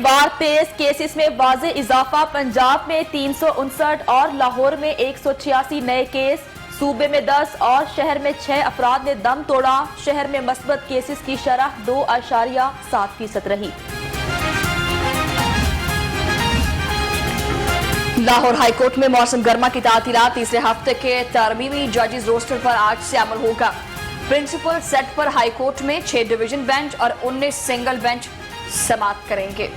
बार तेज cases में वाज़े इजाफा। पंजाब में 359 और लाहौर में 186 नए केस। सूबे में 10 और शहर में 6 अफराद ने दम तोड़ा। शहर में मस्बत केसेस की शरह 2.7% रही। लाहौर हाईकोर्ट में मौसम गर्मा की तातीलात तीसरे हफ्ते के तरमीमी जजेस रोस्टर पर आज से अमल होगा। प्रिंसिपल सेट पर हाईकोर्ट में 6 डिवीजन बेंच और 19 सिंगल बेंच समाप्त करेंगे।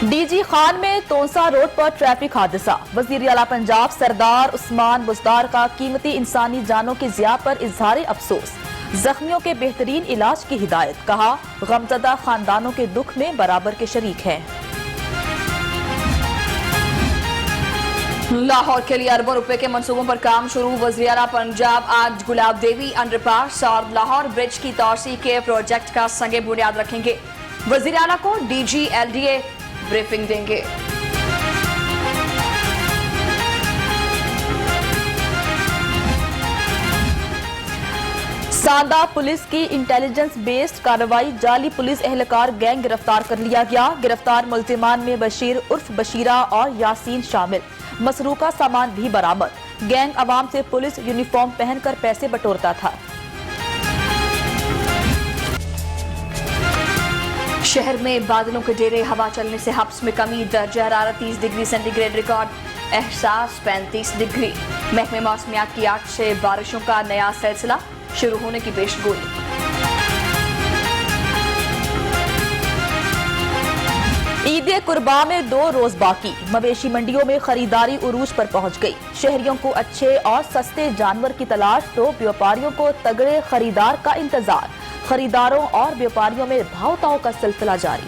डीजी खान में तोंसा रोड पर ट्रैफिक हादसा। वजीर आला पंजाब सरदार उस्मान बुज़दार का कीमती इंसानी जानों की ज़िया पर इजहार अफसोस। जख्मियों के बेहतरीन इलाज की हिदायत। कहा, गमज़दा खानदानों के दुख में बराबर के शरीक हैं। लाहौर के लिए अरबों रुपए के मंसूबों पर काम शुरू। वज़ीर आला पंजाब आज गुलाब देवी अंडरपास और लाहौर ब्रिज की तोसी के प्रोजेक्ट का संगे बुनियाद रखेंगे। वज़ीर आला को डीजी एलडीए ब्रीफिंग देंगे। सांदा पुलिस की इंटेलिजेंस बेस्ड कार्रवाई। जाली पुलिस एहलकार गैंग गिरफ्तार कर लिया गया। गिरफ्तार मुल्जिमान में बशीर उर्फ बशीरा और यासीन शामिल। मसरूका सामान भी बरामद। गैंग अवाम से पुलिस यूनिफॉर्म पहनकर पैसे बटोरता था। शहर में बादलों के डेरे, हवा चलने से हब्स में कमी। दर्जा हरारत 30 डिग्री सेंटीग्रेड रिकॉर्ड, एहसास 35 डिग्री। महकमे मौसमियात की 8 से बारिशों का नया सिलसिला शुरू होने की पेशगोई। ईद कुर्बा में 2 रोज बाकी। मवेशी मंडियों में खरीदारी उरूज पर पहुंच गई। शहरियों को अच्छे और सस्ते जानवर की तलाश तो व्यापारियों को तगड़े खरीदार का इंतजार। खरीदारों और व्यापारियों में भाव ताव का सिलसिला जारी।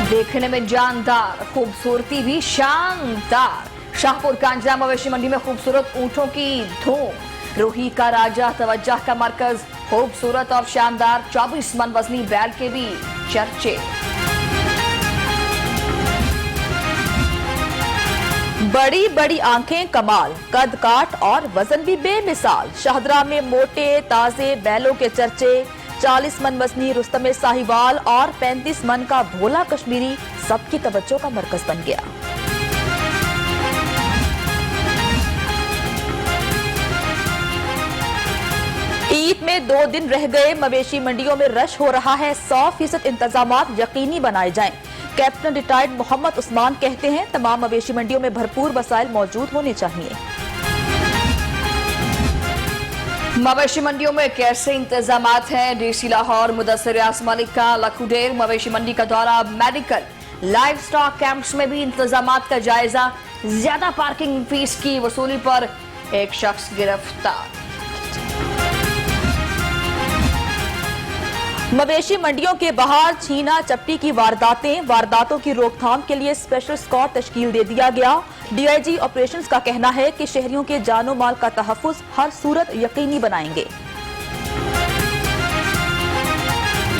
देखने में जानदार, खूबसूरती भी शानदार। शाहपुर कांजरा मवेशी मंडी में खूबसूरत ऊंटों की धूम। रूही का राजा, तवज्जो का मरकज। खूबसूरत और शानदार 24 मन वजनी बैल के भी चर्चे। बड़ी बड़ी आंखें कमाल, कद काट और वजन भी बेमिसाल। शाहदरा में मोटे ताजे बैलों के चर्चे। 40 मन वजनी रुस्तम साहिवाल और 35 मन का भोला कश्मीरी सबकी तवज्जो का मरकज बन गया। ईद में 2 दिन रह गए। मवेशी मंडियों में रश हो रहा है। 100% इंतजामात यकीनी बनाए जाएं। कैप्टन रिटायर्ड मोहम्मद उस्मान कहते हैं, तमाम मवेशी मंडियों में भरपूर वसाइल मौजूद होने चाहिए। मवेशी मंडियों में कैसे इंतजामात हैं? डीसी लाहौर मुदस्सिर रियाज मलिक का लखुडेर मवेशी मंडी का दौरा। मेडिकल लाइव स्टॉक कैंप्स में भी इंतजामात का जायजा। ज्यादा पार्किंग फीस की वसूली पर एक शख्स गिरफ्तार। मवेशी मंडियों के बाहर छीना चपटी की वारदातों की रोकथाम के लिए स्पेशल स्क्वाड तश्कील दे दिया गया। डीआईजी ऑपरेशंस का कहना है कि शहरियों के जानो माल का तहफ्फुज हर सूरत यकीनी बनाएंगे।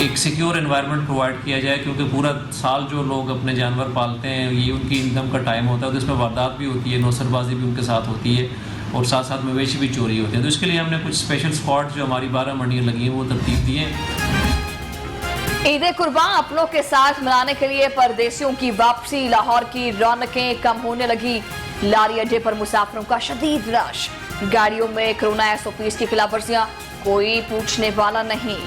एक सिक्योर एनवायरनमेंट प्रोवाइड किया जाए, क्योंकि पूरा साल जो लोग अपने जानवर पालते हैं ये उनकी इनकम का टाइम होता है, तो इसमें वारदात भी होती है, नौसरबाजी भी उनके साथ होती है और साथ साथ मवेशी भी चोरी होते हैं। तो इसके लिए हमने कुछ स्पेशल स्क्वाड जो हमारी 12 मंडियाँ लगी हैं वो तरतीब दी है। ईद कुर्बान अपनों के साथ मनाने के लिए परदेसियों की वापसी। लाहौर की रौनकें कम होने लगी। लारी अड्डे पर मुसाफिरों का शदीद रश। गाड़ियों में कोरोना SOPs की खिलाफवर्जियां, कोई पूछने वाला नहीं।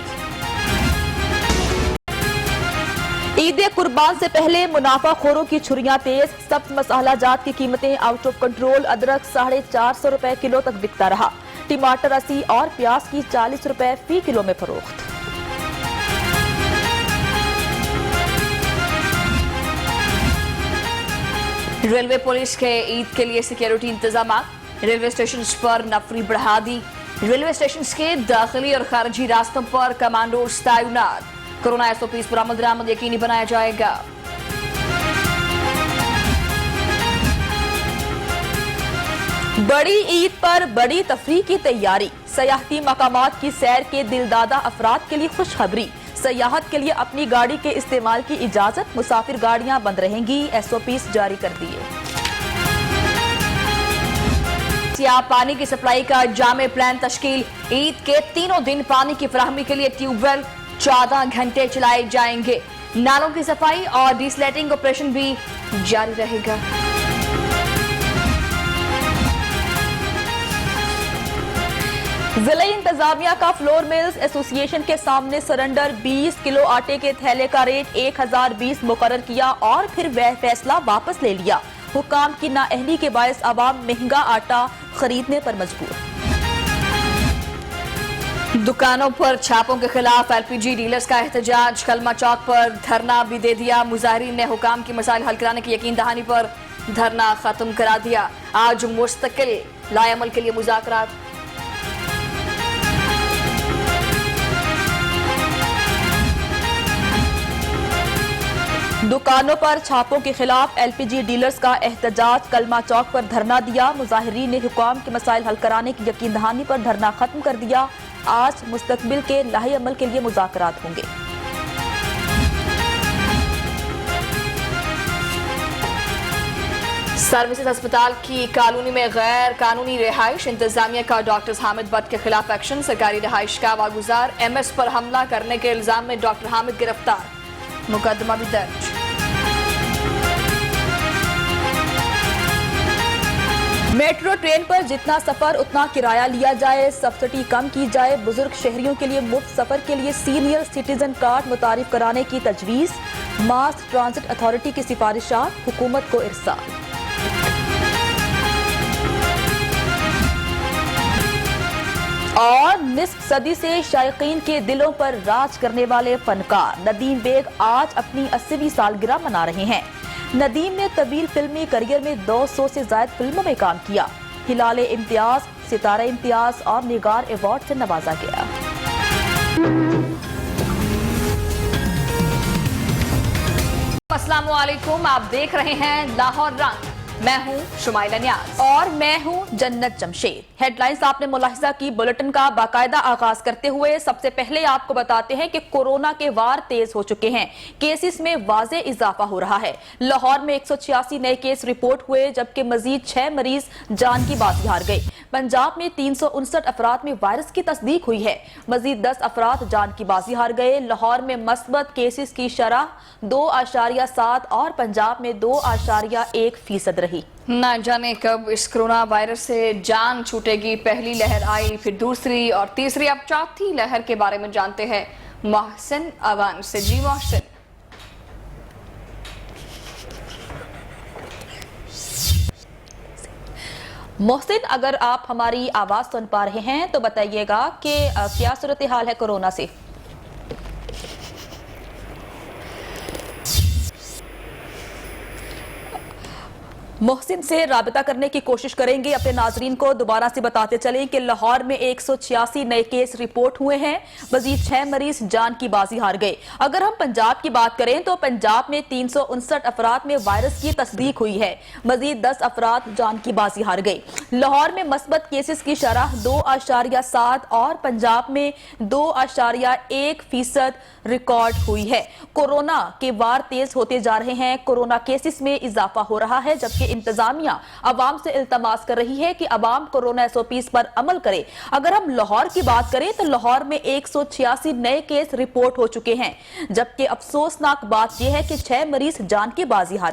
ईद कुर्बान से पहले मुनाफाखोरों की छुरियां तेज। सब्ज मसाला जात की कीमतें आउट ऑफ कंट्रोल। अदरक 450 रुपए किलो तक बिकता रहा। टमाटर 80 और प्याज की 40 रुपए फी किलो में फरोख्त। रेलवे पुलिस के ईद के लिए सिक्योरिटी इंतजाम। रेलवे स्टेशन पर नफरी बढ़ा दी। रेलवे स्टेशन के दाखिली और खारजी रास्तों पर कमांडोज तैनात। कोरोना SOPs पर अमल दरामद यकीनी बनाया जाएगा। बड़ी ईद पर बड़ी तफरीह की तैयारी। सयाहती मकामात की सैर के दिलदादा अफराद के लिए खुशखबरी। सयाहत के लिए अपनी गाड़ी के इस्तेमाल की इजाजत। मुसाफिर गाड़ियां बंद रहेंगी। SOPs जारी कर दिए। या पानी की सप्लाई का जामे प्लान तश्कील। ईद के तीनों दिन पानी की फराहमी के लिए ट्यूबवेल 14 घंटे चलाए जाएंगे। नालों की सफाई और डिसलेटिंग ऑपरेशन भी जारी रहेगा। जिला इंतजामिया का फ्लोर मिल्स एसोसिएशन के सामने सरेंडर। 20 किलो आटे के थैले का रेट 1020 मुकर्रर किया और फिर वह फैसला वापस ले लिया। हुकाम की नाअहली के बायस आवाम महंगा आटा खरीदने पर मजबूर। दुकानों पर छापों के खिलाफ एलपीजी डीलर्स का एहतजाज। कलमा चौक पर धरना भी दे दिया। मुजाहिरीन ने हुकाम की मसाइल हल कराने की यकीन दहानी पर धरना खत्म करा दिया। आज मुस्तकिल लाएअमल के लिए मुज़ाकरात। दुकानों पर छापों के खिलाफ एलपीजी डीलर्स का एहतजाज। कलमा चौक पर धरना दिया। मुजाहिरीन ने हुकाम के मसाइल हल कराने की यकीन दहानी पर धरना खत्म कर दिया। आज मुस्तकबिल के लाहे अमल के लिए मुज़ाकरात होंगे। सर्विसेज अस्पताल की कॉलोनी में गैर कानूनी रिहाइश। इंतजामिया का डॉक्टर हामिद भट्ट के खिलाफ एक्शन। सरकारी रिहाइश का वागुजार। एमएस पर हमला करने के इल्जाम में डॉक्टर हामिद गिरफ्तार। मुकदमा भी दर्ज। मेट्रो ट्रेन पर जितना सफर उतना किराया लिया जाए, सब्सिडी कम की जाए। बुजुर्ग शहरियों के लिए मुफ्त सफर के लिए सीनियर सिटीजन कार्ड मुतारिफ कराने की तजवीज। मास ट्रांजिट अथॉरिटी की सिफारिशात हुकूमत को इरसाल। और निस्फ सदी से शायकीन के दिलों पर राज करने वाले फनकार नदीम बेग आज अपनी 80वीं सालगिरह मना रहे हैं। नदीम ने तवील फिल्मी करियर में 200 से ज्यादा फिल्मों में काम किया। हिलाले इम्तियाज, सितारा इम्तियाज और निगार अवार्ड से नवाजा गया। अस्सलाम वालेकुम, आप देख रहे हैं लाहौर रंग। मैं हूं शुमाइला नियाज और मैं हूं जन्नत जमशेद। हेडलाइंस आपने मुलाहिजा की। बुलेटिन का बाकायदा आगाज करते हुए सबसे पहले आपको बताते हैं कि कोरोना के वार तेज हो चुके हैं। केसेस में वाज़े इजाफा हो रहा है। लाहौर में 186 नए केस रिपोर्ट हुए, जबकि मजीद 6 मरीज जान की बाजी हार गए। पंजाब में 359 अफराद में वायरस की तस्दीक हुई है। मजीद 10 अफराद जान की बाजी हार गए। लाहौर में मस्बत केसेस की शरह 2.7 और पंजाब में 2.1% रही। न जाने कब इस कोरोना वायरस से जान छूटेगी। पहली लहर आई, फिर दूसरी और तीसरी, अब चौथी लहर के बारे में जानते हैं मोहसिन अवान से। जी मोहसिन। मोहसिन, अगर आप हमारी आवाज सुन पा रहे हैं तो बताइएगा कि क्या सूरत हाल है कोरोना से। मोहसिन से राबिता करने की कोशिश करेंगे। अपने नाजरीन को दोबारा से बताते चलें कि लाहौर में 186 नए केस रिपोर्ट हुए हैं। मजीद 6 मरीज जान की बाजी हार गए। अगर हम पंजाब की बात करें तो पंजाब में 359 अफराद में वायरस की तस्दीक हुई है। मजीद 10 अफराद जान की बाजी हार गए। लाहौर में मस्बत केसेस की शरह 2.7 और पंजाब में 2.1% रिकॉर्ड हुई है। कोरोना के वार तेज होते जा रहे हैं। कोरोना केसेस में इजाफा हो रहा है, जबकि इंतजामिया अवाम से इल्तमास कर रही है कि अवाम कोरोना SOPs पर अमल करे। अगर हम लाहौर की बात करें तो लाहौर में 186 नए केस रिपोर्ट हो चुके हैं, जबकि अफसोसनाक बात यह है कि 6 मरीज जान की बाजी हार